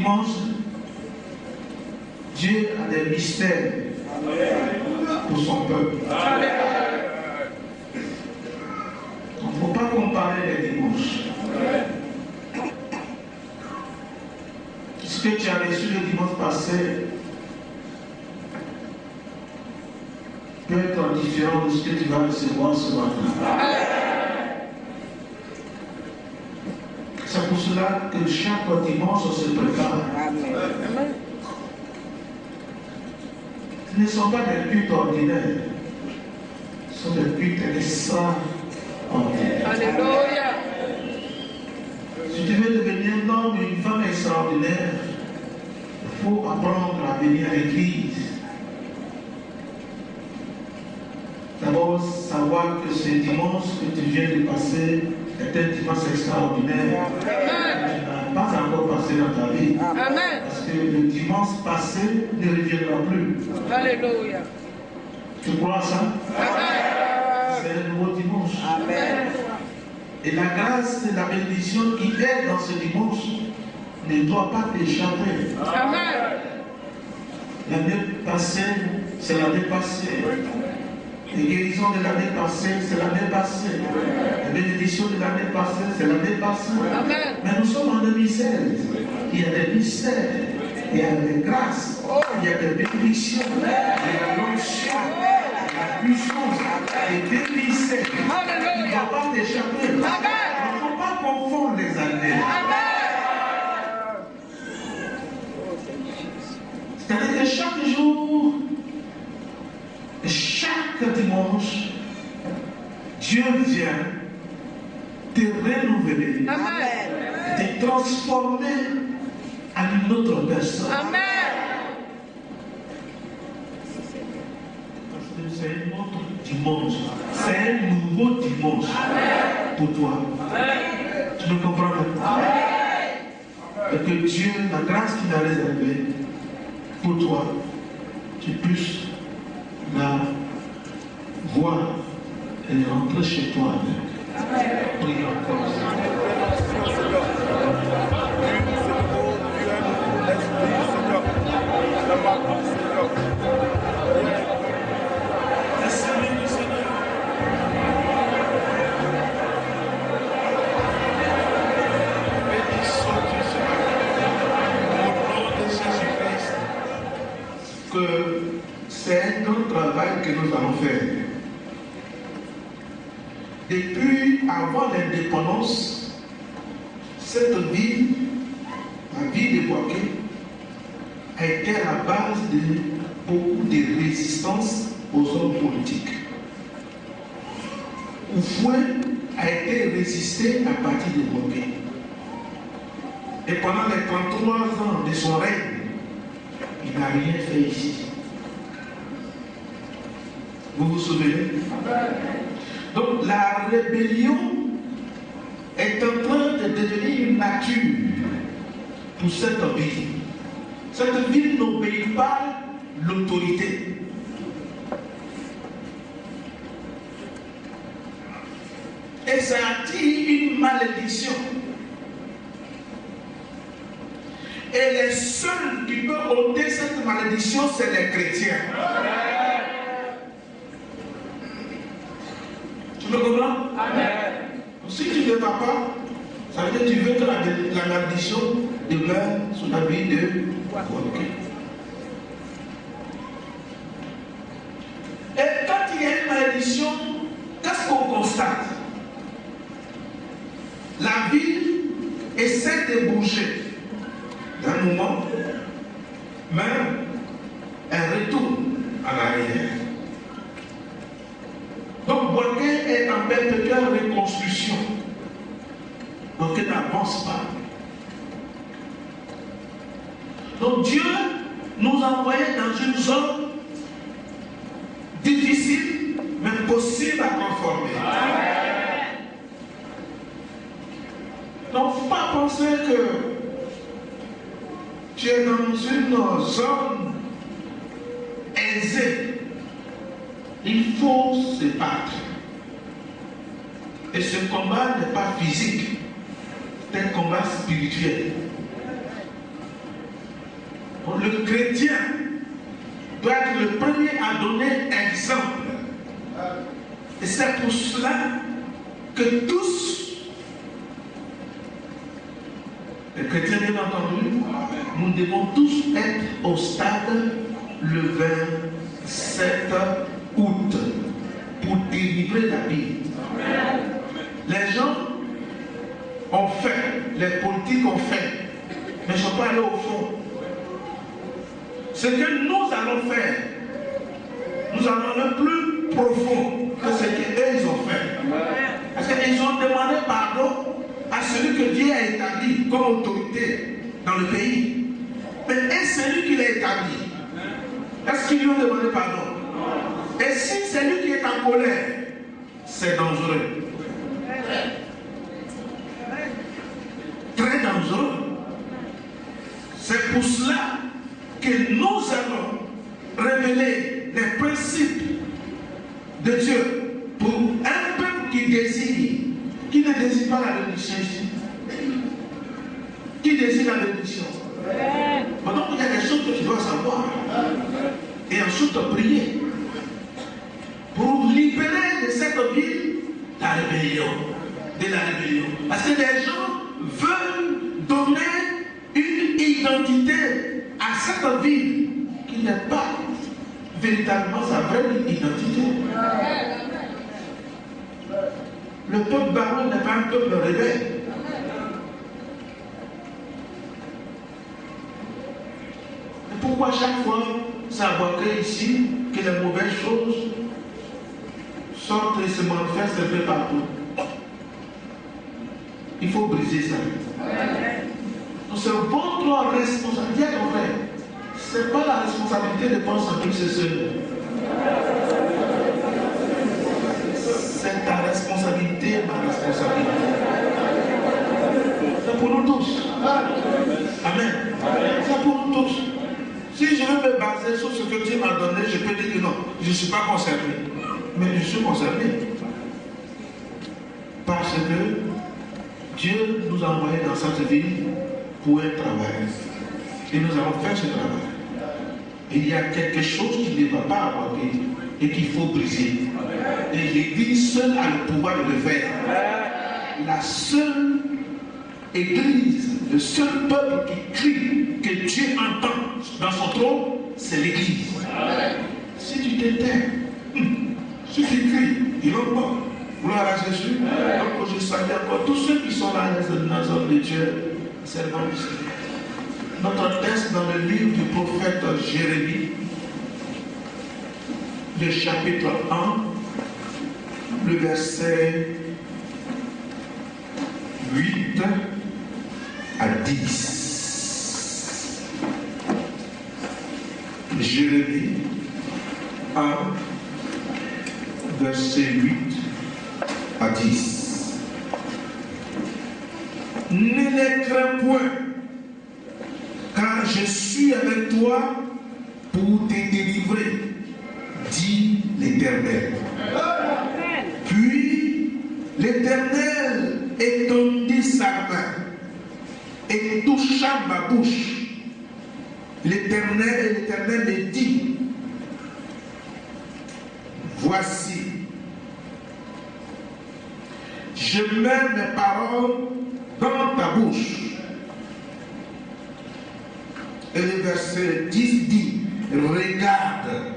dimanche, Dieu a des mystères pour son peuple. Il ne faut pas comparer les dimanches. Ce que tu as reçu le dimanche passé peut être différent de ce que tu vas recevoir ce matin. C'est pour cela que chaque dimanche on se prépare. Ce ne sont pas des cultes ordinaires, ce sont des cultes extraordinaires. Alléluia. Si tu veux devenir un homme ou une femme extraordinaire, il faut apprendre à venir à l'église. D'abord, savoir que ce dimanche que tu viens de passer est un dimanche extraordinaire. Tu n'as pas encore passé dans ta vie. Amen. Parce que le dimanche passé ne reviendra plus. Alléluia. Tu crois ça? Amen. C'est un nouveau dimanche. Amen. Et la grâce et la bénédiction qui est dans ce dimanche ne doit pas t'échapper. Amen. L'année passée, c'est l'année passée. Les guérisons de l'année passée, c'est l'année passée. Les bénédictions de l'année passée, c'est l'année passée. Amen. Mais nous sommes en 2016. Il y a des mystères, il y a des grâces, il y a des bénédictions, il y a l'onction, la puissance, et des mystères. Il ne faut pas t'échapper. Il ne faut pas confondre les années. C'est-à-dire que chaque jour, chaque dimanche, Dieu vient te renouveler, te transformer en une autre personne. Amen. Parce que c'est un autre dimanche. C'est un nouveau dimanche pour toi. Tu me comprends maintenant? Et que Dieu, la grâce qu'il a réservée pour toi, tu puisses la voir et rentrer chez toi avec. Prie encore. Que c'est un grand travail que nous allons faire. Depuis avant l'indépendance, cette ville, la ville de Boaké, a été à la base de beaucoup de résistance aux hommes politiques. Oufoué a été résisté à partir de Boaké. Et pendant les 33 ans de son règne, il n'a rien fait ici. Vous vous souvenez? Donc la rébellion est en train de devenir une nature pour cette ville. Cette ville n'obéit pas à l'autorité. Et ça attire une malédiction. Et les seuls qui peuvent ôter cette malédiction, c'est les chrétiens. Tu me comprends? Amen. Si tu ne vas pas, ça veut dire que tu veux que la malédiction demeure sous la vie de Boaké. Et quand il y a une malédiction, qu'est-ce qu'on constate? La ville essaie de bouger d'un moment, mais elle retourne à l'arrière. Donc Boaké est en perpétuelle reconstruction. Donc elle n'avance pas. Donc Dieu nous a envoyés dans une zone difficile, mais possible à transformer. Donc il ne faut pas penser que tu es dans une zone aisée. Il faut se battre. Et ce combat n'est pas physique, c'est un combat spirituel. le chrétien doit être le premier à donner exemple. Et c'est pour cela que tous, les chrétiens bien entendu, nous devons tous être au stade le 27 août pour délivrer la Bible. Les gens ont fait, les politiques ont fait, mais ils ne sont pas allés au fond. Ce que nous allons faire, nous allons aller plus profond que ce qu'eux ils ont fait. Parce qu'ils ont demandé pardon à celui que Dieu a établi comme autorité dans le pays. Mais est-ce celui qui l'a établi? Est-ce qu'ils lui ont demandé pardon? Et si c'est lui qui est en colère, c'est dangereux. Très dangereux. C'est pour cela que nous allons révéler les principes de Dieu pour un peuple qui désire, qui ne désire pas la bénédiction ici, qui désire la bénédiction. Maintenant, il y a des choses que tu dois savoir et ensuite prier pour libérer de cette ville la rébellion, de la rébellion. Parce que les gens veulent donner une identité à cette ville qui n'est pas véritablement sa vraie identité. Le peuple baron n'est pas un peuple rebelle. Et pourquoi chaque fois ça aboquerait ici que les mauvaises choses sortent et se manifestent un peu partout? Il faut briser ça. Donc c'est votre responsabilité, mon frère. Ce n'est pas la responsabilité de penser en plus seul. C'est ta responsabilité, ma responsabilité. C'est pour nous tous. Amen. C'est pour nous tous. Si je veux me baser sur ce que Dieu m'a donné, je peux dire que non, je ne suis pas concerné. Mais je suis concerné. Parce que Dieu nous a envoyés dans cette ville pour un travail. Et nous allons faire ce travail. Et il y a quelque chose qui ne va pas avoir et qu'il faut briser. Et l'Église seule a le pouvoir de le faire. La seule Église, le seul peuple qui crie, que Dieu entend dans son trône, c'est l'Église. Si tu t'éteins, si tu cries, ils vont pas. Gloire à Jésus. Donc je salue encore tous ceux qui sont là dans les hommes de Dieu, servant du Seigneur. Notre texte dans le livre du prophète Jérémie, le chapitre 1, le verset 8 à 10. Jérémie 1, verset 8 à 10. Ne les crains point, car je suis avec toi pour te délivrer, dit l'Éternel. Puis l'Éternel étendit sa main et toucha ma bouche. L'Éternel me dit, voici, je mets mes paroles dans ta bouche. Et le verset 10 dit, regarde,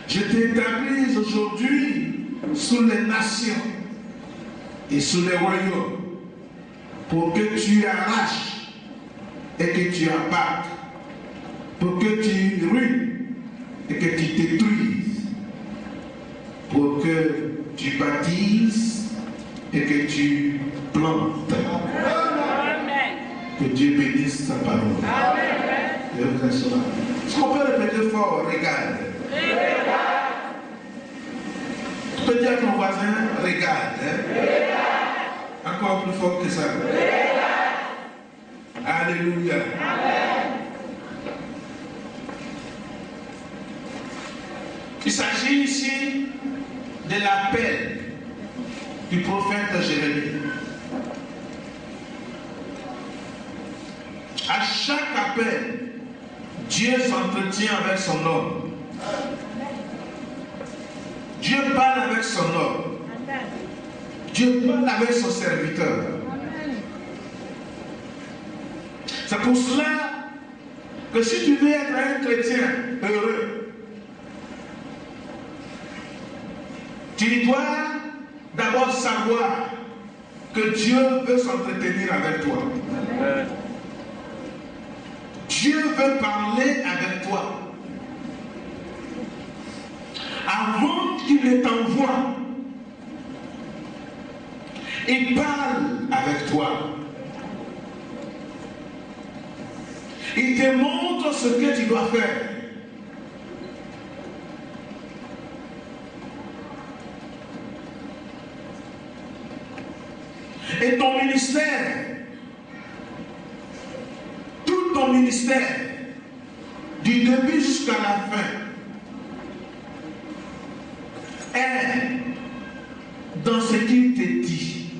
je t'établis aujourd'hui sur les nations et sur les royaumes pour que tu arraches et que tu abattes, pour que tu ruines et que tu détruises, pour que tu bâtisses et que tu plantes. Que Dieu bénisse sa parole. Je vous assure. Est-ce qu'on peut répéter fort? Regarde. Tu peux dire à ton voisin, regarde. Encore plus fort que ça. Alléluia. Il s'agit ici de l'appel du prophète Jérémie. À chaque appel, Dieu s'entretient avec son homme. Dieu parle avec son homme. Dieu parle avec son serviteur. C'est pour cela que si tu veux être un chrétien heureux, tu dois d'abord savoir que Dieu veut s'entretenir avec toi. Dieu veut parler avec toi. Avant qu'il ne t'envoie, il parle avec toi. Il te montre ce que tu dois faire. Et ton ministère, tout ton ministère, du début jusqu'à la fin, est dans ce qu'il te dit.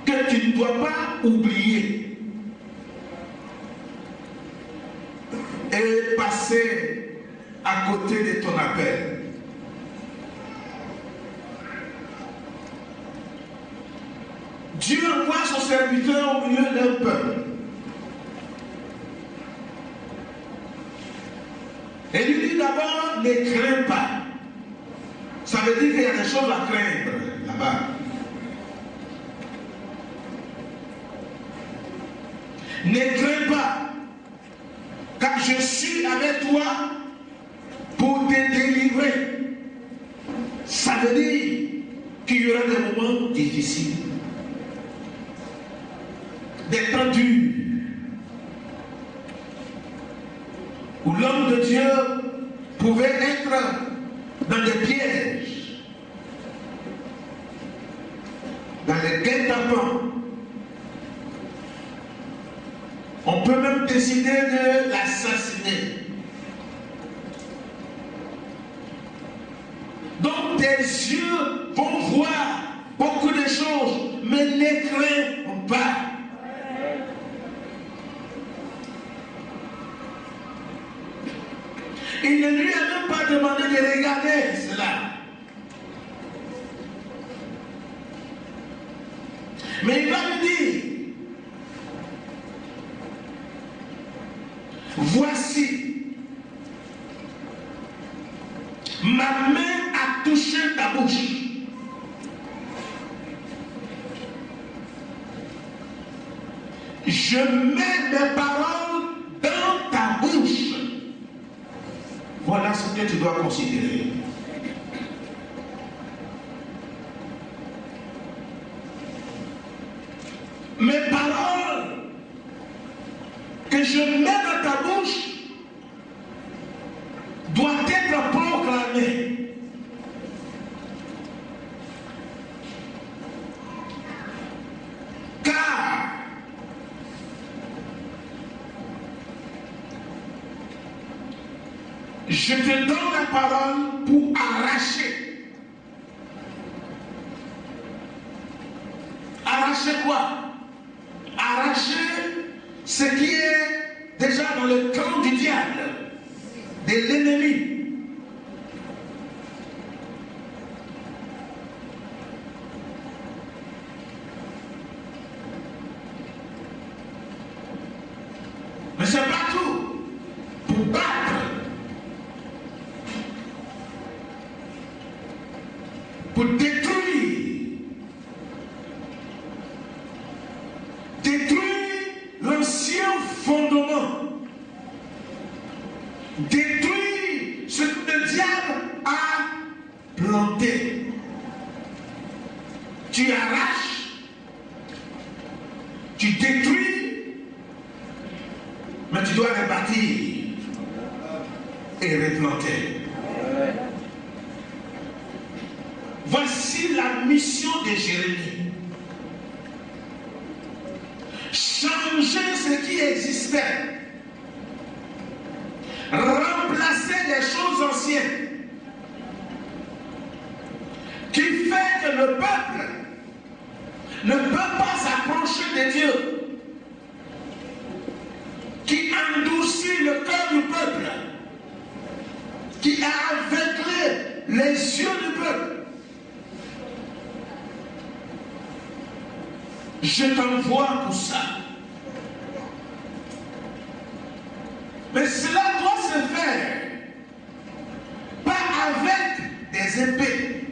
Que tu ne dois pas oublier et passer à côté de ton appel. Dieu envoie son serviteur au milieu d'un peuple. Et lui dit d'abord, ne crains pas. Ça veut dire qu'il y a des choses à craindre là-bas. Ne crains pas, car je suis avec toi pour te délivrer. Ça veut dire qu'il y aura des moments difficiles, des temps durs, où l'homme de Dieu pouvait être dans des pièges, dans les guet-apens. On peut même décider de l'assassiner. Donc tes yeux vont voir beaucoup de choses, mais ne crains pas. Il ne lui a même pas demandé de regarder cela. Mais il va lui dire, voici, ma main a touché ta bouche. Je mets mes paroles dans ta bouche. Voilà ce que tu dois considérer. Mes paroles que je mets dans ta bouche doivent être proclamées. Car je te donne la parole pour arracher. Arracher quoi? Arracher ce qui est déjà dans le camp du diable, de l'ennemi. Mais c'est pas tout. Pour battre, pour détruire l'ancien fondement, détruire ce que le diable a planté. Tu arraches, tu détruis, mais tu dois rebâtir et replanter. Voici la mission de Jérémie. Changer ce qui existait. Remplacer les choses anciennes. Qui fait que le peuple ne peut pas s'approcher de Dieu. qui endurcit le cœur du peuple, qui a aveuglé les yeux du peuple. Je t'envoie pour ça. Mais cela doit se faire pas avec des épées,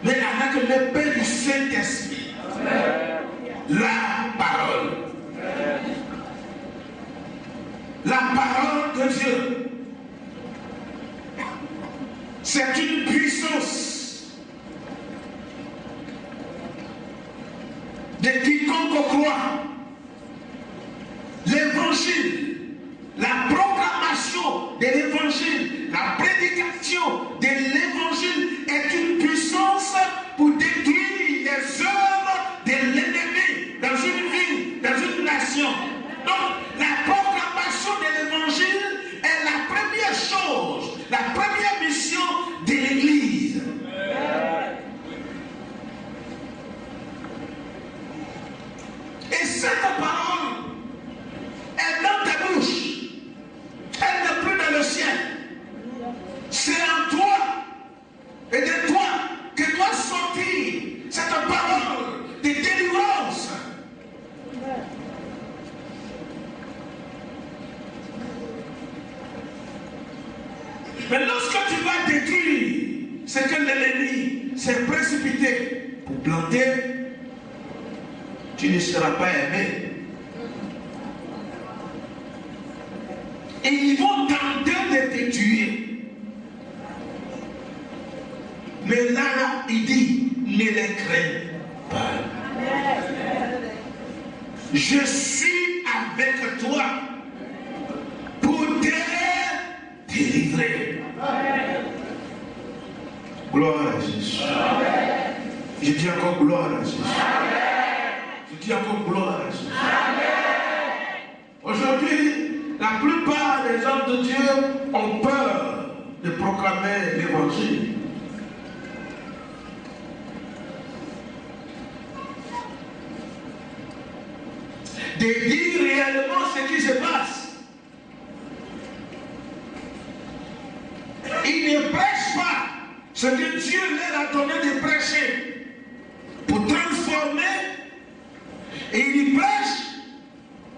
mais avec l'épée du Saint-Esprit. La parole. La parole de Dieu. C'est une puissance de quiconque croit. L'évangile, la proclamation de l'évangile, la prédication de l'évangile est une puissance pour détruire les œuvres de l'ennemi dans une ville, dans une nation. Donc, la proclamation de l'évangile est la première chose, la première mission de l'Église. Et cette parole est dans ta bouche. Elle n'est plus dans le ciel. C'est en toi. Et de toi que doit sortir cette parole de délivrance. Mais lorsque tu vas détruire ce que l'ennemi s'est précipité pour planter, tu ne seras pas aimé. Et ils vont tenter de te tuer. Mais là, il dit, ne les crains pas. Je suis avec toi pour te délivrer. Gloire à Jésus. Je dis encore gloire à Jésus. Je dis encore gloire à Jésus. Aujourd'hui, la plupart des hommes de Dieu ont peur de proclamer l'évangile. De dire réellement ce qui se passe. Ils ne prêchent pas ce que Dieu leur a donné de prêcher pour transformer, et ils prêchent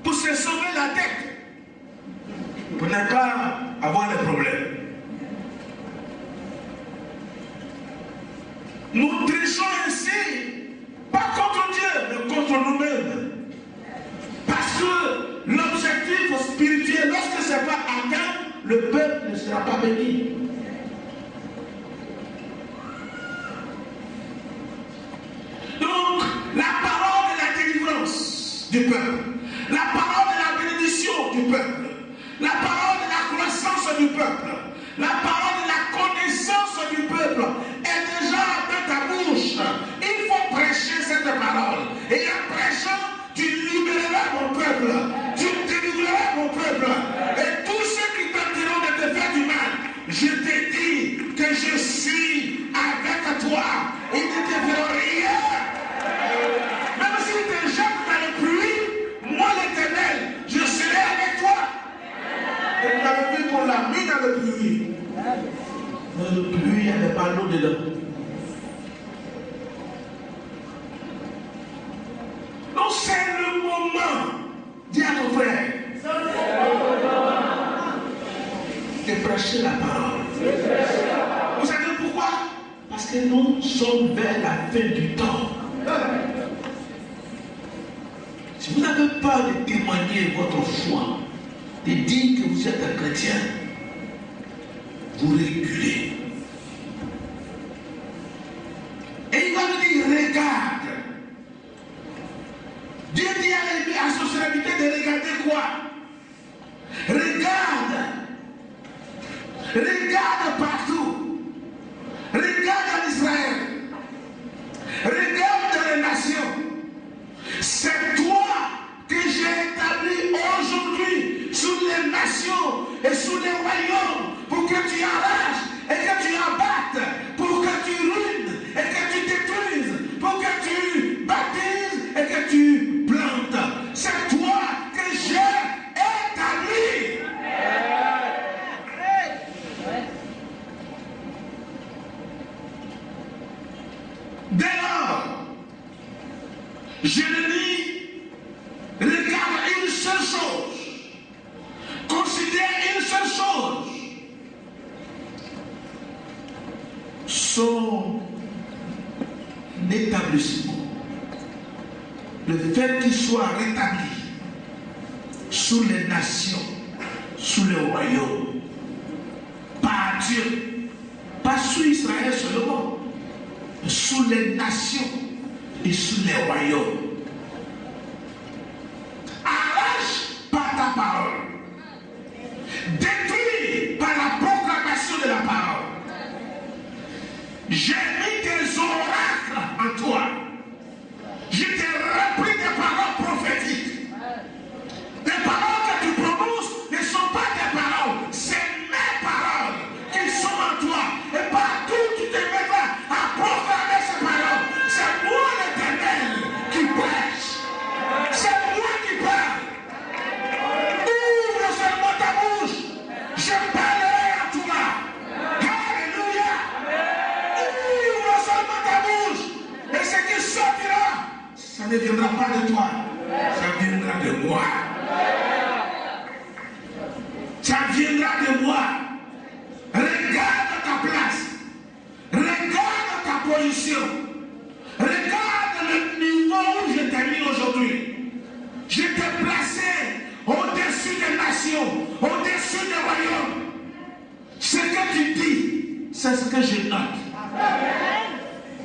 pour se sauver la tête, pour ne pas avoir de problème. Nous trichons ainsi, pas contre Dieu, mais contre nous-mêmes. Parce que l'objectif spirituel, lorsque ce n'est pas atteint, le peuple ne sera pas béni. Donc, la parole de la délivrance du peuple, la parole de la bénédiction du peuple, la parole de la croissance du peuple, la parole de la connaissance du peuple est déjà dans ta bouche. Il faut prêcher cette parole. Et en prêchant, tu libéreras mon peuple, tu délivreras mon peuple. Et tous ceux qui tenteront de te faire du mal, je te dis que je suis avec toi. Ils ne te feront rien. Même si tu jettes dans la pluie, moi l'Éternel, je serai avec toi. Et vous avez vu qu'on l'a mis dans la pluie. Dans la pluie, il n'y avait pas l'eau dedans. Donc c'est le moment, dis à ton frère, de prêcher la parole. Vous savez pourquoi? Parce que nous sommes vers la fin du temps. Si vous n'avez pas de témoigner votre foi, de dire que vous êtes un chrétien, vous reculez. Et il va nous dire, regarde. Dieu dit à son serviteur de regarder quoi? Regarde. Regarde partout. Regarde en Israël. Regarde dans les nations. C'est toi que j'ai établi aujourd'hui sur les nations et sur les royaumes pour que tu arraches et que tu abattes, pour que tu ruines et que tu détruises, pour que tu baptises et que tu plantes. C'est toi que j'ai Dès lors, je le dis, regarde une seule chose, considère une seule chose, son établissement, le fait qu'il soit rétabli sous les nations, sous le royaume, par Dieu, pas sous Israël seulement, mais sous les nations et sous les royaumes. Arrache par ta parole, détruis par la proclamation de la parole. J'ai mis des oracles en toi. Je t'ai repris des paroles prophétiques. Les paroles que tu prononces ne sont pas tes paroles, c'est mes paroles qui sont en toi. Et partout où tu te mettras à proclamer ces paroles, c'est moi l'Éternel qui prêche. C'est moi qui parle. Ouvre seulement ta bouche. Je parlerai à toi. Alléluia. Ouvre seulement ta bouche. Et ce qui sortira, ça ne viendra pas de toi. Ça viendra de moi. Ça viendra de moi. Regarde ta place. Regarde ta position. Regarde le niveau où je t'ai mis aujourd'hui. Je t'ai placé au-dessus des nations, au-dessus des royaumes. Ce que tu dis, c'est ce que je note.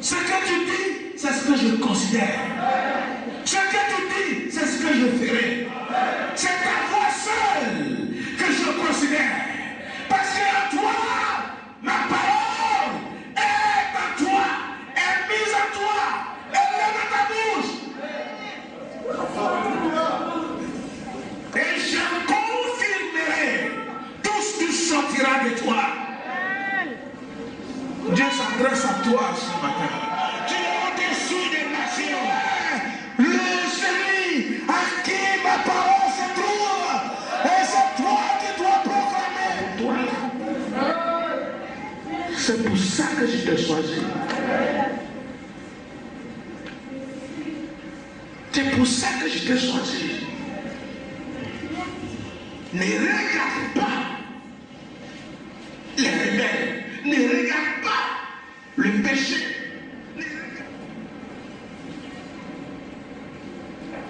Ce que tu dis, c'est ce que je considère. Ce que tu dis, c'est ce que je ferai. C'est ta voix seule que je considère. Parce qu'en toi, ma parole est en toi, est mise en toi, elle est dans ta bouche. Et je confirmerai tout ce qui sortira de toi. Dieu s'adresse à toi ce matin. Tu es au-dessus des nations. Celui à qui ma parole se trouve. Et c'est toi qui dois proclamer pour toi. C'est pour ça que je t'ai choisi. C'est pour ça que je t'ai choisi. Ne regarde pas les rebelles. Ne regarde pas le péché.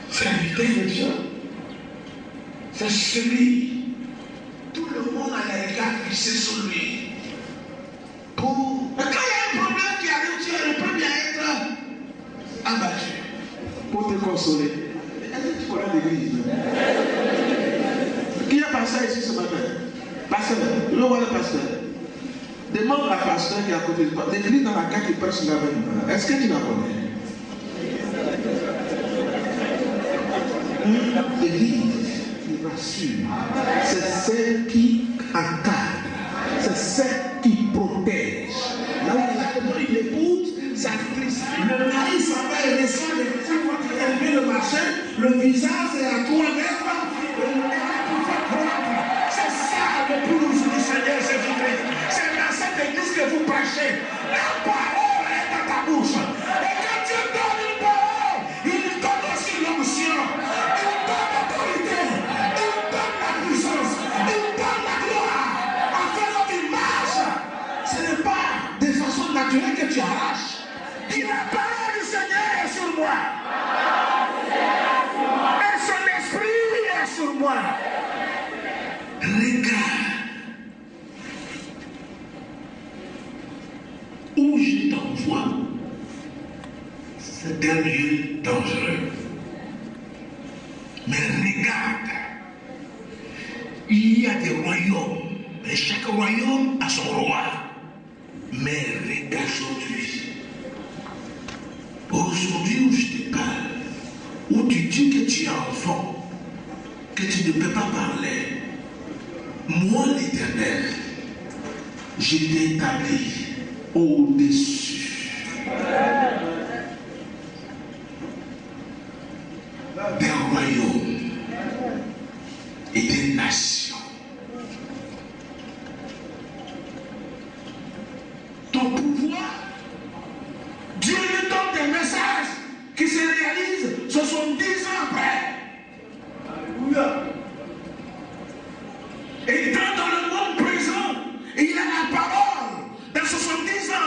Serviteur de Dieu, c'est celui, tout le monde a les regards fixés sur lui. Mais quand il y a un problème qui arrive, tu es le premier à être abattu. Pour te consoler. Est-ce que tu connais l'église? Qui a passé ici ce matin? Pasteur, je vois le pasteur. Demande à pasteur qui est à côté de toi. L'église dans laquelle tu prêches la même. Est-ce que tu la connais? L'église qui rassure, c'est celle qui encadre, c'est celle qui protège. Là où il épouse sa fille, le mari s'en va et descend les petits quand il est levé le marché, le visage est à toi même, et le mari pour faire croître. C'est ça l'épouse du Seigneur Jésus-Christ. C'est dans cette église que vous prêchez. La parole est dans ta bouche. Et quand Dieu donne une parole, il donne aussi l'onction. Naturel que tu arraches. Dis la parole du Seigneur est sur moi. Et son esprit est sur moi. Regarde où je t'envoie. C'est un lieu dangereux. Mais regarde, il y a des royaumes. Et chaque royaume a son roi. Mais regarde aujourd'hui où je te parle, où tu dis que tu es enfant, que tu ne peux pas parler, moi l'Éternel, je t'ai établi au-dessus des royaumes et des nations. Ton pouvoir, Dieu ne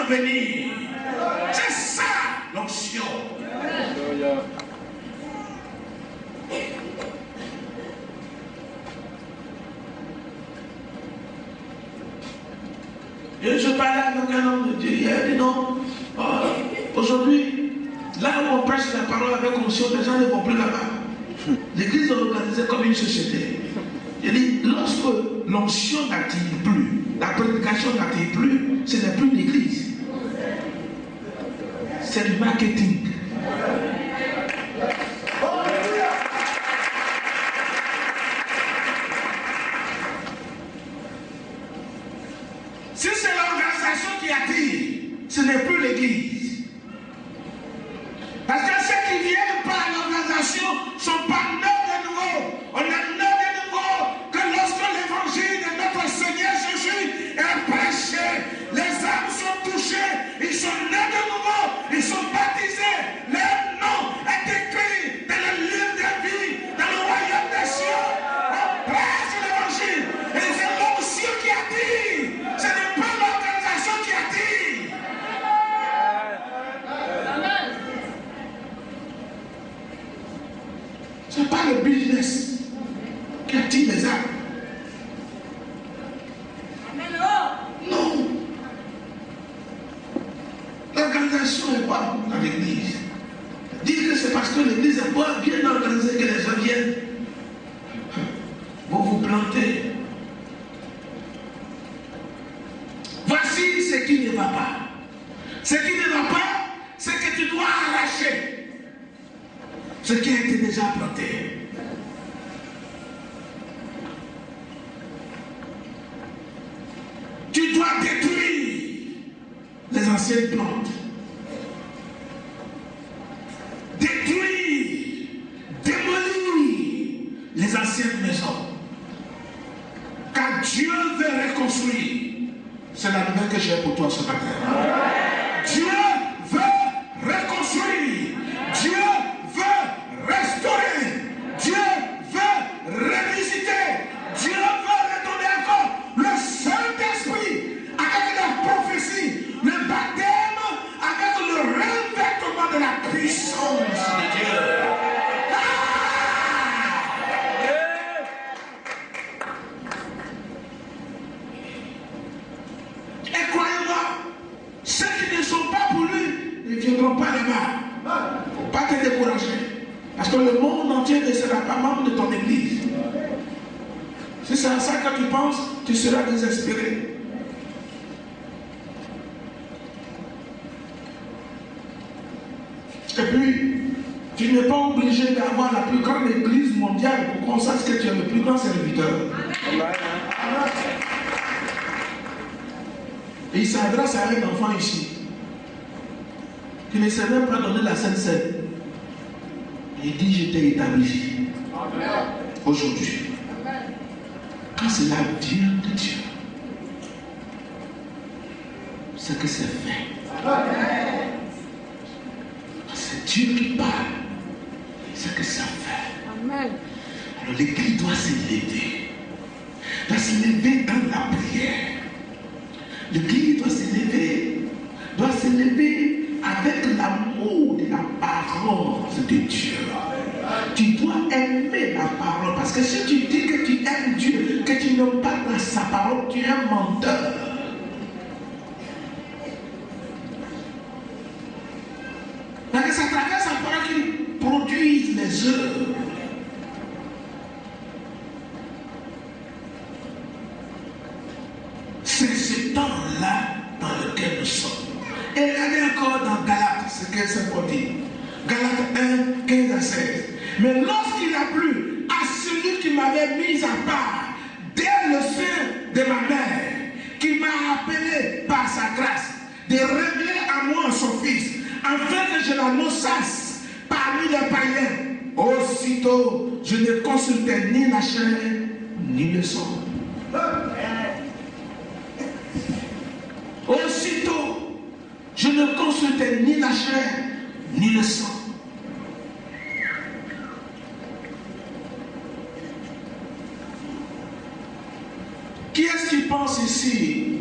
à venir. C'est ça l'onction. Et je parlais avec un homme de Dieu hier, il dit non, aujourd'hui, là où on prêche la parole avec onction, les gens ne vont plus là-bas. L'église est organisée comme une société. Il dit, lorsque l'onction n'attire plus, la prédication n'attire plus, ce n'est plus l'église. C'est du marketing. Si c'est l'organisation qui attire, ce n'est plus l'église. Parce que ceux qui viennent par l'organisation ne sont pas nés de nouveau. On est nés de nouveau que lorsque l'évangile de notre Seigneur Jésus est prêché, les âmes sont touchées, ils sont nés de nouveau, ils sont baptisés, leur nom est écrit dans le livre de vie, dans le royaume des cieux. On prêche l'évangile et c'est l'onction qui attire. Ce n'est pas l'organisation qui attire. Ce n'est pas le business qui attire les âmes. Non. L'organisation n'est pas dans l'église. Dire que c'est parce que l'église est pas bien organisée que les gens viennent. Vous vous plantez. Voici ce qui ne va pas. Ce qui ne va pas, c'est que tu dois arracher ce qui a été déjà planté. Tu dois détruire les anciennes plantes. Détruire, démolir les anciennes maisons. Car Dieu veut reconstruire. C'est la nouvelle que j'ai pour toi ce matin. Dieu veut reconstruire. Dieu veut restaurer. Dieu veut revisiter. Dieu veut redonner encore le Saint-Esprit avec la prophétie, le baptême, avec le revêtement de la puissance de Dieu. Et croyez-moi, ceux qui ne sont pas pour lui ne viendront pas là-bas. Il ne faut pas te décourager. Parce que le monde entier ne sera pas membre de ton église. Si c'est à ça que tu penses, tu seras désespéré. Et puis, tu n'es pas obligé d'avoir la plus grande église mondiale pour qu'on sache que tu es le plus grand serviteur. Et il s'adresse à un enfant ici qui ne sait même pas donner la Sainte Seine. Il dit, je t'ai établi aujourd'hui. Quand cela vient de Dieu, c'est que c'est fait. C'est Dieu qui parle, c'est que ça fait. Alors l'église doit s'élever. Doit s'élever dans la prière. L'église doit s'élever avec l'amour de la parole de Dieu. Tu dois aimer la parole. Parce que si tu dis que tu aimes Dieu, que tu n'aimes pas dans sa parole, tu es un menteur. Parce que c'est à travers sa parole qu'il produit les œuvres. C'est ce temps-là dans lequel nous sommes. Et regardez encore dans Galates, ce que c'est pour dire. Galates 1, 15 à 16. Mais lorsqu'il a plu à celui qui m'avait mis à part dès le sein de ma mère, qui m'a appelé par sa grâce, de révéler à moi son Fils, afin que je l'annonçasse parmi les païens, aussitôt je ne consultais ni la chair ni le sang. Aussitôt, je ne consultais ni la chair ni le sang. Qui est-ce qui pense ici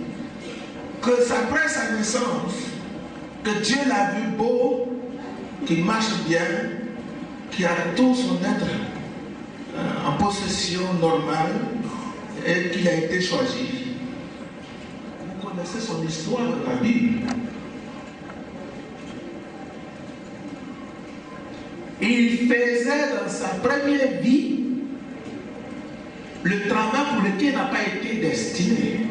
que après sa naissance, que Dieu l'a vu beau, qu'il marche bien, qu'il a tout son être en possession normale et qu'il a été choisi. Vous connaissez son histoire dans la Bible. Il faisait dans sa première vie le travail pour lequel il n'a pas été destiné.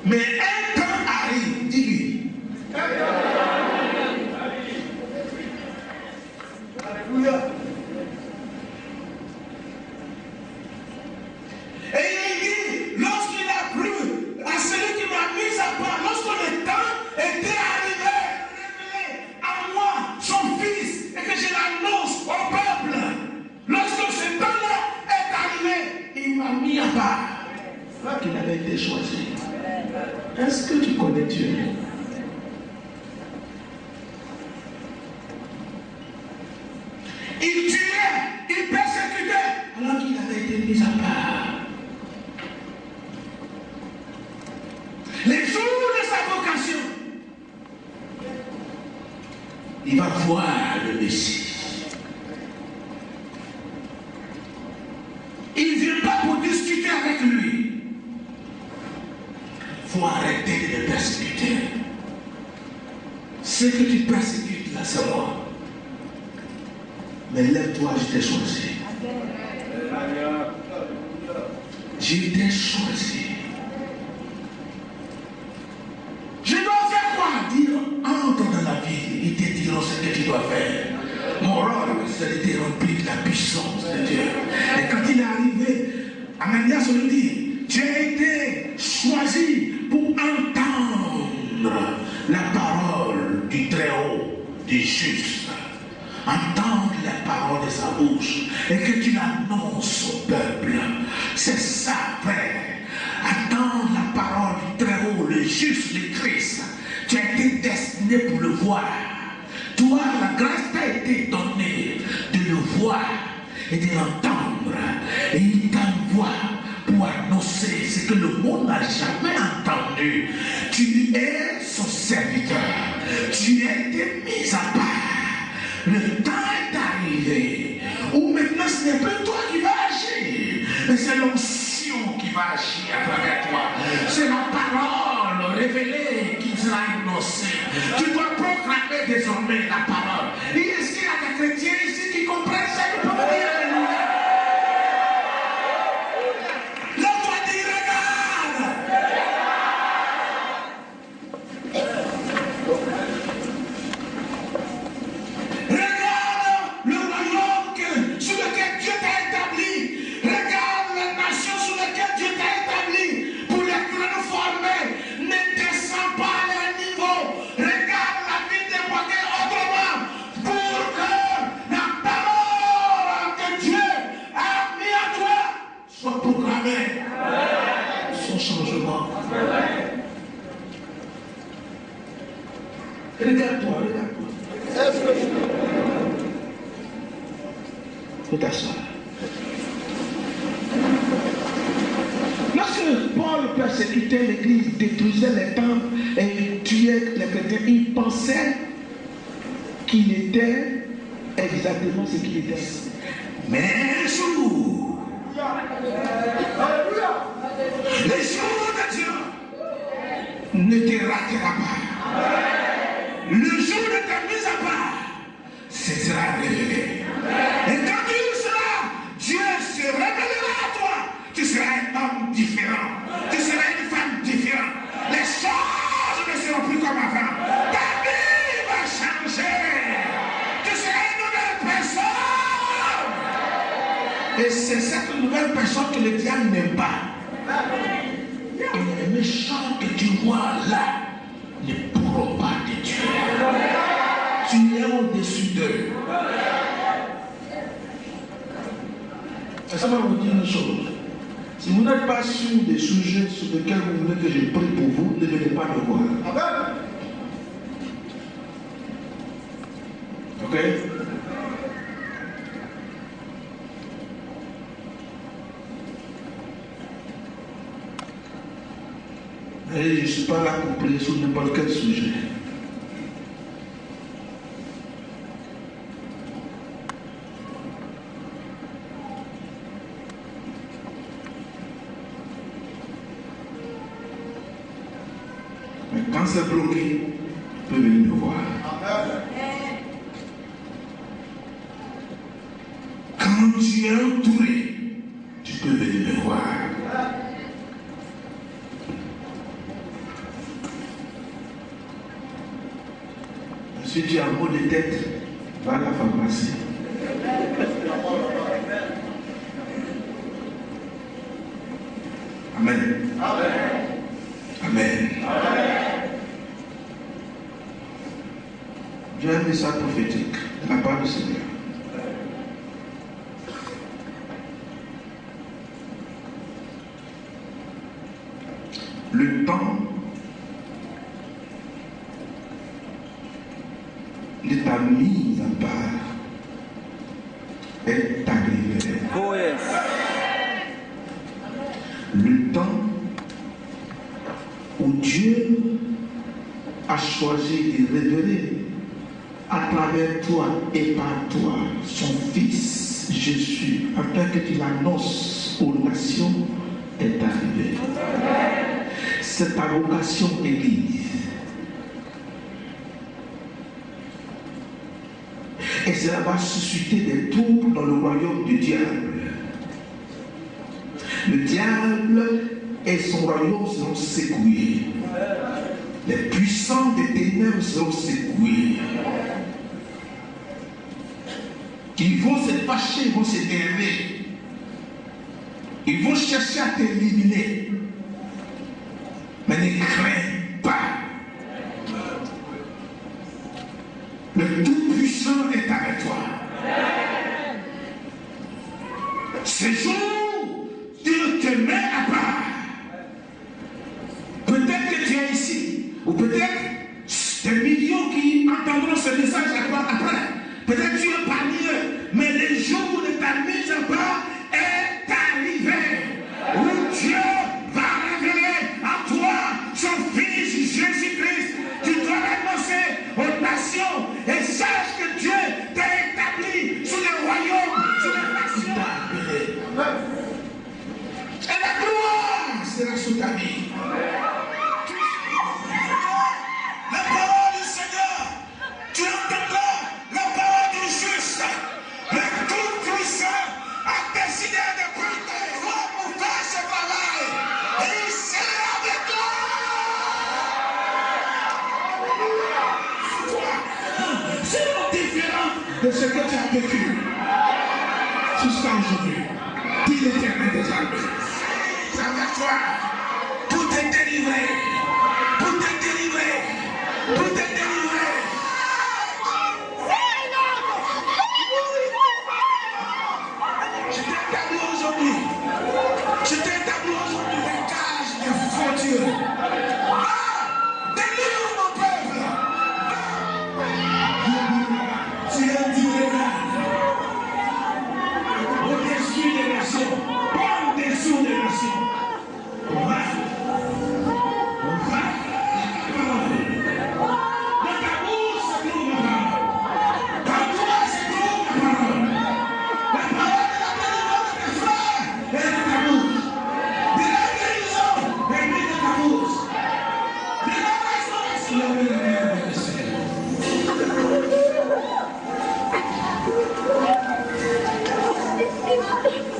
Mais un temps arrive, dis-lui. Alléluia. Et il dit, lorsqu'il a plu à celui qui m'a mis à part, lorsque le temps était arrivé, révélé à moi, son fils, et que je l'annonce au peuple, lorsque ce temps-là est arrivé, il m'a mis à part. Là qu'il avait été choisi. Est-ce que tu connais Dieu? Il tuait, il persécutait, alors qu'il avait été mis à part. Les jours de sa vocation, il va voir le Messie. Il ne vient pas pour discuter avec lui. Il faut arrêter de le persécuter. Ce que tu persécutes là, c'est moi. Mais lève-toi, je t'ai choisi. Je t'ai choisi. Je dois faire quoi? Dire, entre dans la vie, ils te diront ce que tu dois faire. Mon rôle, c'est de te remplir de la puissance de Dieu. Et quand il est arrivé, Ananias lui dit, tu as été choisi pour entendre la parole du Très-Haut, du Juste. Entendre la parole de sa bouche et que tu l'annonces au peuple. C'est ça, frère. Attendre la parole du Très-Haut, le Juste, le Christ. Tu as été destiné pour le voir. Toi, la grâce t'a été donnée de le voir et de l'entendre. Et il t'envoie pour annoncer ce que le monde n'a jamais entendu. Tu es son serviteur. Tu as été mis à part. Le temps est arrivé où maintenant ce n'est plus toi qui vas agir, mais c'est l'onction qui va agir à travers toi. C'est la parole révélée qui sera annoncée. Tu dois proclamer désormais la parole. Et est-ce qu'il y a des chrétiens ici qui comprennent ça? Ils peuvent dire alléluia. L'autre va dire regarde. Son changement. Regarde-toi, regarde-toi. Faut t'asseoir. Lorsque Paul persécutait l'église, détruisait les temples et tuait les chrétiens, il pensait qu'il était exactement ce qu'il était. Mais un jour, les jours de Dieu ne te ratera pas. Le jour de ta mise à part, ce sera révélé. Et quand tu seras, Dieu se révélera à toi. Tu seras un homme différent. Tu seras une femme différente. Les choses ne seront plus comme avant. Ta vie va changer. Tu seras une nouvelle personne. Et c'est cette nouvelle personne que le diable n'aime pas. Et les méchants que tu vois là ne pourront pas te tuer. Tu es au-dessus d'eux. Et ça va vous dire une chose. Si vous n'êtes pas sûr des sujets sur lesquels vous voulez que je prie pour vous, ne venez pas me voir. Ok? Et je ne suis pas là pour prier sur n'importe quel sujet. Mais quand c'est bloqué, tu peux venir me voir. Quand tu es entouré, tu peux venir me voir. Si tu as un mot de tête, va à la pharmacie. Amen. Amen. J'ai un message prophétique de la part du Seigneur. Le temps de ta mise à part est arrivé. Oh yes. Le temps où Dieu a choisi de révéler à travers toi et par toi son Fils Jésus, afin que tu l'annonces aux nations, est arrivé. C'est ta vocation, Église. Et cela va susciter des troubles dans le royaume du diable. Le diable et son royaume seront secoués. Les puissants des ténèbres seront secoués. Ils vont se fâcher, ils vont s'énerver. Ils vont chercher à t'éliminer. Mais ne crains pas. Le Tout-Puissant est avec toi. Ce jour, Dieu te met à part. Peut-être que tu es ici, ou peut-être des millions qui entendront ce message après. Peut-être tu es parmi eux, mais le jour de ta mise à part est arrivé. Où Dieu va révéler à toi son Fils Jésus-Christ. Tu dois l'annoncer aux nations et sache que Dieu t'a établi sur le royaume, sur les nations. Et la gloire sera sur ta vie. La parole du Seigneur, tu entendras la parole du juste. Le Tout-Puissant a décidé de prendre tes voix pour faire ce travail. Et il sera avec toi. C'est différent de ce que tu as vécu jusqu'à aujourd'hui. Dis l'Éternel des armées. C'est avec toi pour te délivrer. Pour te délivrer. Pour te délivrer. Je t'ai établi aujourd'hui. Je t'ai établi aujourd'hui les cages des faux dieux. Délivre mon peuple. Tu es d'Irène. Au-dessus des nations. Pas au-dessous des nations. On va. On va. Dans ta bouche se trouve ma parole. Dans toi se trouve ma parole. La parole de la délivrance de tes frères est dans ta bouche. De la guérison est mise dans ta bouche. De la restauration est mise dans ta bouche.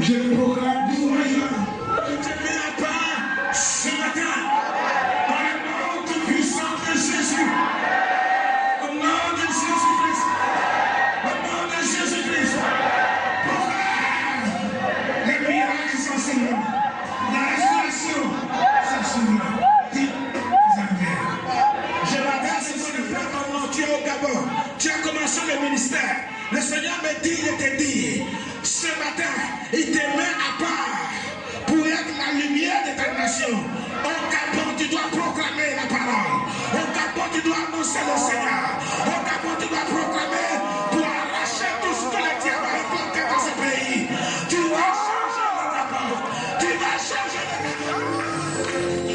Je proclame du royaume. Je te mets à part ce matin. Dans le nom tout-puissant de Jésus. Au nom de Jésus-Christ. Au nom de Jésus-Christ. Proclame les miracles sans Seigneur. La restauration sans Seigneur. Dis, je m'adresse ici le Père ton nom. Tu es au Gabon. Tu as commencé le ministère. Le Seigneur me dit de te dire, ce matin, il te met à part pour être la lumière de ta nation. Au Gabon, tu dois proclamer la parole. Au Gabon, tu dois annoncer le Seigneur. Au Gabon, tu dois proclamer pour arracher tout ce que le diable a implanté dans ce pays. Tu vas changer le Gabon. Tu vas changer le Gabon.